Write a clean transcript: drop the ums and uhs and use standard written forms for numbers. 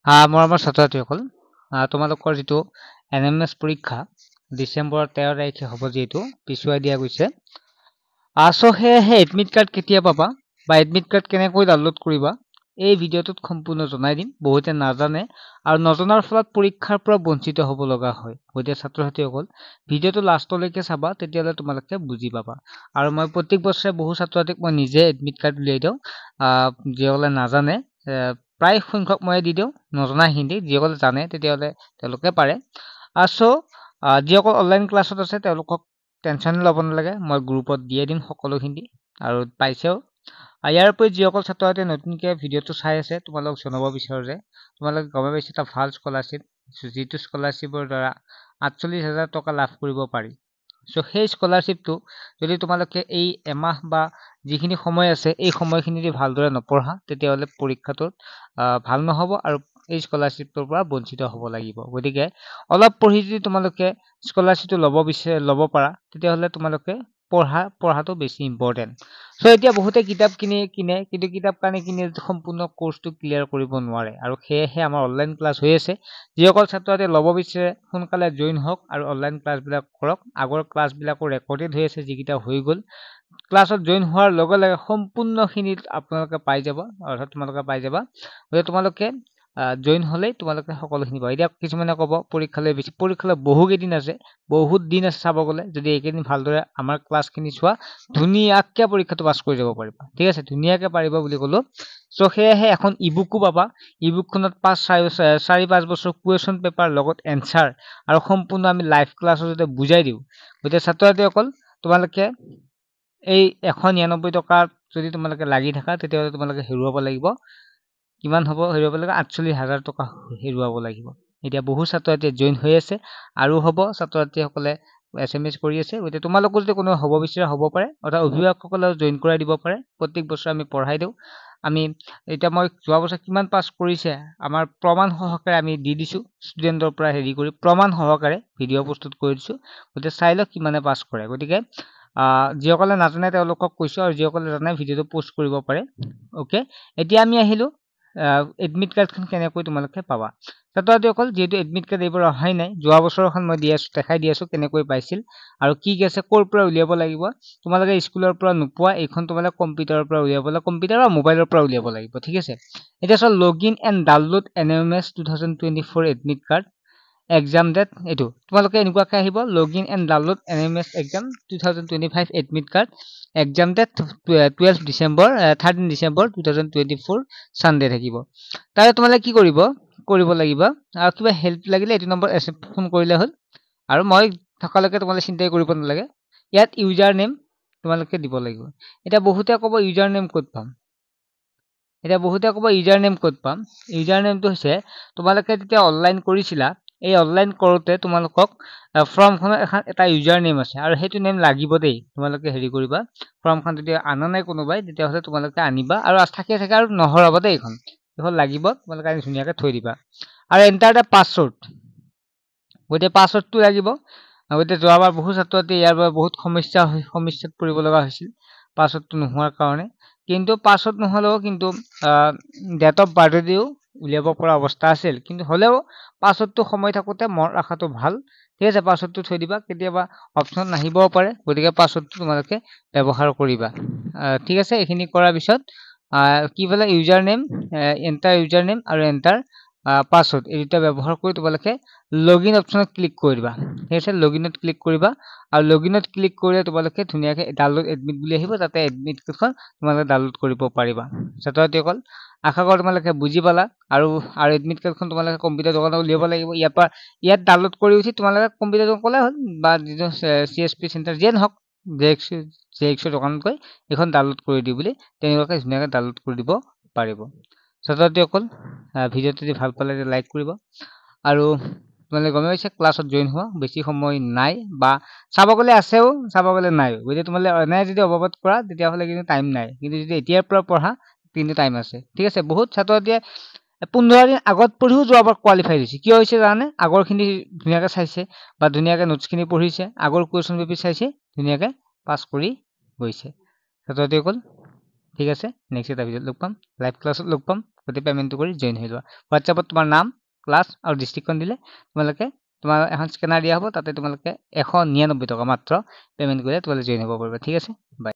মৰমৰ ছাত্ৰ-ছাত্ৰীসকল, তোমালোকৰ যিটো NMS পৰীক্ষা ডিচেম্বৰৰ 13 তাৰিখে হ'ব, যিহেতু পিছুৱাই দিয়া গৈছে। সেয়েহে এডমিট কাৰ্ড কেতিয়া পাবা বা এডমিট কাৰ্ড কেনেকৈ ডাউনলোড কৰিবা এই ভিডিঅ'টোত সম্পূৰ্ণ জনাই দিম। বহুতে নাজানে আৰু নজনাৰ ফলত পৰীক্ষাৰ পৰা বঞ্চিত হ'ব লগা হয়। গতিকে ছাত্ৰ-ছাত্ৰীসকল, ভিডিঅ'টো লাষ্টলৈকে চাবা, তেতিয়াহ'লে তোমালোকে বুজি পাবা। আৰু মই প্ৰত্যেক বছৰে বহু ছাত্ৰ-ছাত্ৰীক মই নিজে এডমিট কাৰ্ড উলিয়াই দিওঁ। যিসকলে নাজানে প্ৰায় সংখ্যক মই দি দিওঁ, নজনা হিন্দী। যিসকলে জানে তেতিয়াহ'লে তেওঁলোকে পাৰে। যিসকল অনলাইন ক্লাছত আছে তেওঁলোকক টেনশ্যন ল'ব নালাগে, মই গ্ৰুপত দিয়ে দিম সকলোখিনি আৰু পাইছেও। ইয়াৰ উপৰি যিসকল ছাত্ৰ-ছাত্ৰীয়ে নতুনকৈ ভিডিঅ'টো চাই আছে, তোমালোক জনাব বিচাৰোঁ যে তোমালোকে গমে পাইছে এটা ভাল স্কলাৰশ্বিপ, যিটো স্কলাৰশ্বিপৰ দ্বাৰা 48,000 টকা লাভ কৰিব পাৰি। সেই স্কলাৰশ্বিপটো যদি তোমালোকে এই এমাহ বা যিখিনি সময় আছে এই সময়খিনি যদি ভালদৰে নপঢ়া, তেতিয়াহ'লে পৰীক্ষাটোত ভাল নহ'ব আৰু এই স্কলাৰশ্বিপটোৰ পৰা বঞ্চিত হ'ব লাগিব। গতিকে অলপ পঢ়ি যদি তোমালোকে স্কলাৰশ্বিপটো ল'ব পাৰা, তেতিয়াহ'লে তোমালোকে পঢ়াটো বেছি ইম্পৰ্টেণ্ট। এতিয়া বহুতে কিতাপ কিনে, কিন্তু কিতাপ কানি কিনি সম্পূৰ্ণ কোৰ্চটো ক্লিয়াৰ কৰিব নোৱাৰে, আৰু সেয়েহে আমাৰ অনলাইন ক্লাছ হৈ আছে। যিসকল ছাত্ৰ-ছাত্ৰীয়ে ল'ব বিচাৰে সোনকালে জইন হওক আৰু অনলাইন ক্লাছবিলাক কৰক। আগৰ ক্লাছবিলাকো ৰেকৰ্ডেড হৈ আছে, যিকেইটা হৈ গ'ল। ক্লাছত জইন হোৱাৰ লগে লগে সম্পূৰ্ণখিনিত আপোনালোকে পাই যাব, অৰ্থাৎ তোমালোকে পাই যাবা। গতিকে তোমালোকে জইন হ'লেই তোমালোকে সকলোখিনি পাবা। এতিয়া কিছুমানে ক'ব পৰীক্ষালৈ বহুকেইদিন আছে, বহুত দিন আছে চাব গ'লে। যদি এইকেইদিন ভালদৰে আমাৰ ক্লাছখিনি চোৱা, ধুনীয়াকৈ পৰীক্ষাটো পাছ কৰি যাব পাৰিবা। ঠিক আছে, ধুনীয়াকৈ পাৰিবা বুলি ক'লো। সেয়েহে এখন ইবুকো পাবা। ইবুকখনত 4-5 বছৰ কুৱেশ্যন পেপাৰ লগত এনচাৰ আৰু সম্পূৰ্ণ আমি লাইভ ক্লাছৰ যদি বুজাই দিওঁ। গতিকে ছাত্ৰ-ছাত্ৰীসকল, তোমালোকে এই 199 টকা যদি তোমালোকে লাগি থাকা, তেতিয়াহ'লে তোমালোকে হেৰুৱাব লাগিব। কিমান হ'ব হেৰুৱাব লাগিব? 48,000 টকা হেৰুৱাব লাগিব। এতিয়া বহু ছাত্ৰ-ছাত্ৰীয়ে জইন হৈ আছে আৰু হ'ব। ছাত্ৰ-ছাত্ৰীসকলে SMS কৰি আছে। গতিকে তোমালোকো যদি কোনো হ'ব বিচাৰে হ'ব পাৰে, অৰ্থাৎ অভিভাৱকসকলেও জইন কৰাই দিব পাৰে। প্ৰত্যেক বছৰে আমি পঢ়াই দিওঁ। এতিয়া মই যোৱা বছৰ কিমান পাছ কৰিছে আমাৰ প্ৰমাণ সহকাৰে আমি দি দিছোঁ। ষ্টুডেণ্টৰ পৰা কৰি প্ৰমাণ সহকাৰে ভিডিঅ' প্ৰস্তুত কৰি দিছোঁ। গতিকে চাই লওক কিমানে পাছ কৰে। গতিকে যিসকলে নাজানে তেওঁলোকক কৈছোঁ, আৰু যিসকলে জানে ভিডিঅ'টো পোষ্ট কৰিব পাৰে। অ'কে, এতিয়া আমি আহিলোঁ এডমিট কাৰ্ডখন কেনেকৈ তোমালোকে পাবা। ছাত্ৰ-ছাত্ৰীসকল, যিহেতু এডমিট কাৰ্ড এইবাৰ অহাই নাই, যোৱা বছৰখন মই দেখাই দি আছোঁ কেনেকৈ পাইছিল আৰু কি আছে, ক'ৰ পৰা উলিয়াব লাগিব। তোমালোকে স্কুলৰ পৰা নোপোৱা, এইখন তোমালোকে কম্পিউটাৰৰ পৰা উলিয়াব লাগিব, কম্পিউটাৰ বা মোবাইলৰ পৰা উলিয়াব লাগিব। ঠিক আছে, এতিয়া চোৱা, login and download NMS 2024 admit card exam date. এইটো তোমালোকে এনেকুৱাকৈ আহিব, login and download NMS exam 2025 admit card exam date 13 December 2024 Sunday থাকিব। তাৰে তোমালোকে কি কৰিব লাগিব, আৰু কিবা হেল্প লাগিলে এইটো নম্বৰ ফোন কৰিলে হ'ল। আৰু মই থকালৈকে তোমালোকে চিন্তাই কৰিব নালাগে। ইয়াত ইউজাৰ নেম তোমালোকে দিব লাগিব। এতিয়া বহুতে ক'ব ইউজাৰ নেম ক'ত পাম। ইউজাৰ নেমটো হৈছে তোমালোকে যেতিয়া অনলাইন কৰিছিলা, এই অনলাইন কৰোঁতে তোমালোকক ফৰ্মখনত এটা ইউজাৰ নেম আছে, আৰু সেইটো নেম লাগিব দেই। তোমালোকে কৰিবা, ফৰ্মখন যদি আনা নাই কোনোবাই, তেতিয়াহ'লে তোমালোকে আনিবা, আৰু থাকে আৰু নহৰাব দেই। এইখন লাগিব, তোমালোকে আনি ধুনীয়াকৈ থৈ দিবা। আৰু এণ্টাৰ দ্য পাছৱৰ্ড, গতিকে পাছৱৰ্ডটো লাগিব। গতিকে যোৱাবাৰ বহু ছাত্ৰ-ছাত্ৰী ইয়াৰ বাবে বহুত সমস্যাত পৰিব লগা হৈছিল পাছৱৰ্ডটো নোহোৱাৰ কাৰণে। কিন্তু পাছৱৰ্ড নহ'লেও কিন্তু ডেট অফ বাৰ্থ উলিয়াব পৰা অৱস্থা আছিল। কিন্তু হ'লেও পাছৱৰ্ডটো সময় থাকোঁতে মনত ৰখাটো ভাল। ঠিক আছে, পাছৱৰ্ডটো থৈ দিবা, কেতিয়াবা অপশ্যন নাহিবও পাৰে। গতিকে পাছৱৰ্ডটো তোমালোকে ব্যৱহাৰ কৰিবা। ঠিক আছে, এইখিনি কৰাৰ পিছত কি বোলে, user name, enter user name আৰু এণ্টাৰ পাছৱৰ্ড, এই দুটা ব্যৱহাৰ কৰি তোমালোকে লগইন অপশ্যনত ক্লিক কৰি দিবা। ঠিক আছে, লগইনত ক্লিক কৰিবা, আৰু লগইনত ক্লিক কৰিলে তোমালোকে ধুনীয়াকৈ ডাউনলোড এডমিট বুলি আহিব, তাতে এডমিট কাৰ্ডখন তোমালোকে ডাউনলোড কৰিব পাৰিবা। ছাত্ৰ-ছাত্ৰীসকল, আশা কৰোঁ তোমালোকে বুজি পালা। আৰু এডমিট কাৰ্ডখন তোমালোকে কম্পিউটাৰ দোকানত উলিয়াব লাগিব। ইয়াত ডাউনলোড কৰি উঠি তোমালোকে কম্পিউটাৰ দোকান ক'লে হ'ল, বা যিটো CSP চেণ্টাৰ যিয়ে নহওক, JX দোকানত গৈ এইখন ডাউনলোড কৰি দিওঁ বুলি তেওঁলোকে ধুনীয়াকৈ ডাউনলোড কৰি দিব পাৰিব। ছাত্ৰ-ছাত্ৰীসকল, ভিডিঅ'টো যদি ভাল পালে লাইক কৰিব, আৰু তোমালোকে গমে পাইছে ক্লাছত জইন হোৱা বেছি সময় নাই, বা চাব গ'লে আছেও, চাব গ'লে নাই। গতিকে তোমালোকে এনে যদি অভাৱত কৰা, তেতিয়াহ'লে কিন্তু টাইম নাই। কিন্তু যদি এতিয়াৰ পৰা পঢ়া, কিন্তু টাইম আছে। ঠিক আছে, বহুত ছাত্ৰ-ছাত্ৰীয়ে 15 দিন আগত পঢ়িও যোৱাবাৰ কোৱালিফাই হৈছে। কিয় হৈছে জানানে? আগৰখিনি ধুনীয়াকৈ চাইছে, বা ধুনীয়াকৈ নোটছখিনি পঢ়িছে, আগৰ কুৱেশ্যন পেপাৰ চাইছে, ধুনীয়াকৈ পাছ কৰি গৈছে। ছাত্ৰ-ছাত্ৰীসকল, ঠিক আছে, নেক্সট এটা ভিডিঅ'ত লগ পাম, লাইভ ক্লাছত লগ পাম। গোটেই পে'মেণ্টটো কৰি জইন হৈ লোৱা হোৱাটছএপত তোমাৰ নাম ক্লাছ আৰু ডিষ্ট্ৰিক্টখন দিলে তোমালোকে তোমাৰ এখন স্কেনাৰ দিয়া হ'ব তাতে তোমালোকে 199 টকা মাত্ৰ পে'মেণ্ট কৰিলে তোমালোকে জইন হ'ব পাৰিবা ঠিক আছে বাই